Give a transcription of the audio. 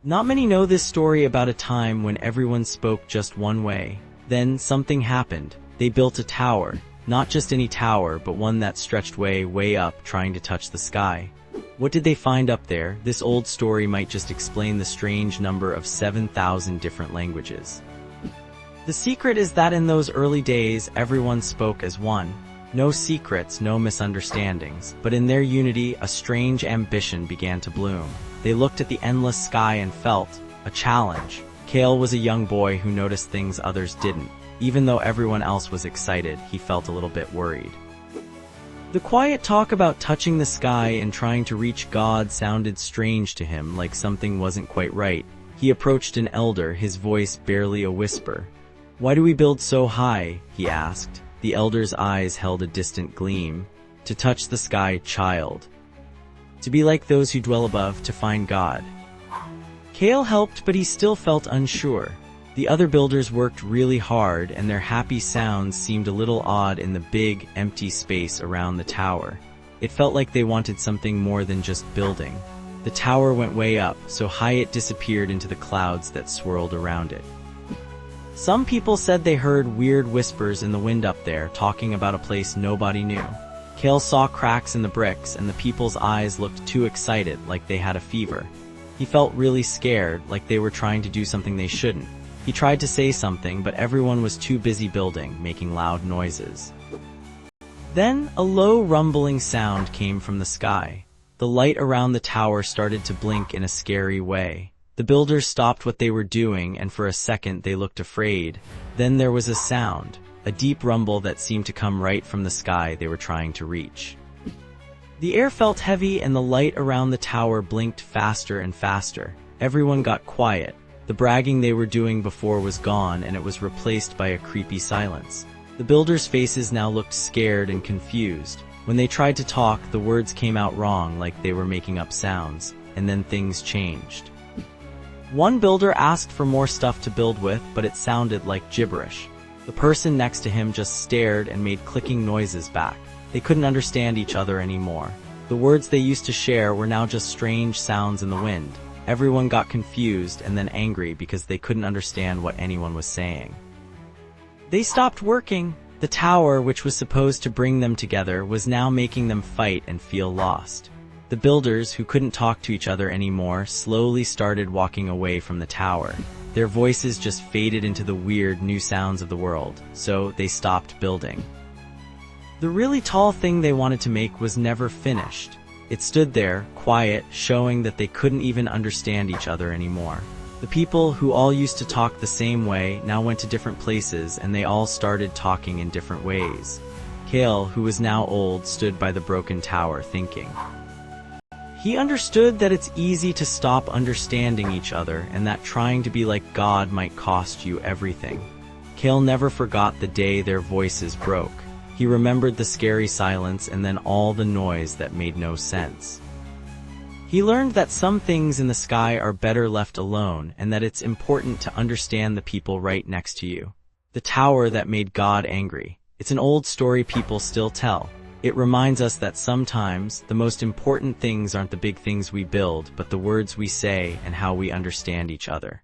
Not many know this story about a time when everyone spoke just one way. Then something happened. They built a tower. Not just any tower, but one that stretched way, way up, trying to touch the sky. What did they find up there? This old story might just explain the strange number of 7,000 different languages. The secret is that in those early days, everyone spoke as one. No secrets, no misunderstandings, but in their unity, a strange ambition began to bloom. They looked at the endless sky and felt a challenge. Kale was a young boy who noticed things others didn't. Even though everyone else was excited, he felt a little bit worried. The quiet talk about touching the sky and trying to reach God sounded strange to him, like something wasn't quite right. He approached an elder, his voice barely a whisper. "Why do we build so high?" he asked. The elder's eyes held a distant gleam. "To touch the sky, child. To be like those who dwell above, to find God." Kale helped, but he still felt unsure. The other builders worked really hard, and their happy sounds seemed a little odd in the big, empty space around the tower. It felt like they wanted something more than just building. The tower went way up, so high it disappeared into the clouds that swirled around it. Some people said they heard weird whispers in the wind up there, talking about a place nobody knew. Kale saw cracks in the bricks, and the people's eyes looked too excited, like they had a fever. He felt really scared, like they were trying to do something they shouldn't. He tried to say something, but everyone was too busy building, making loud noises. Then, a low rumbling sound came from the sky. The light around the tower started to blink in a scary way. The builders stopped what they were doing, and for a second they looked afraid. Then there was a sound, a deep rumble that seemed to come right from the sky they were trying to reach. The air felt heavy, and the light around the tower blinked faster and faster. Everyone got quiet. The bragging they were doing before was gone, and it was replaced by a creepy silence. The builders' faces now looked scared and confused. When they tried to talk, the words came out wrong, like they were making up sounds, and then things changed. One builder asked for more stuff to build with, but it sounded like gibberish. The person next to him just stared and made clicking noises back. They couldn't understand each other anymore. The words they used to share were now just strange sounds in the wind. Everyone got confused and then angry because they couldn't understand what anyone was saying. They stopped working. The tower, which was supposed to bring them together, was now making them fight and feel lost. The builders, who couldn't talk to each other anymore, slowly started walking away from the tower. Their voices just faded into the weird new sounds of the world, so they stopped building. The really tall thing they wanted to make was never finished. It stood there, quiet, showing that they couldn't even understand each other anymore. The people, who all used to talk the same way, now went to different places, and they all started talking in different ways. Kale, who was now old, stood by the broken tower thinking. He understood that it's easy to stop understanding each other, and that trying to be like God might cost you everything. Kale never forgot the day their voices broke. He remembered the scary silence and then all the noise that made no sense. He learned that some things in the sky are better left alone, and that it's important to understand the people right next to you. The tower that made God angry. It's an old story people still tell. It reminds us that sometimes the most important things aren't the big things we build, but the words we say and how we understand each other.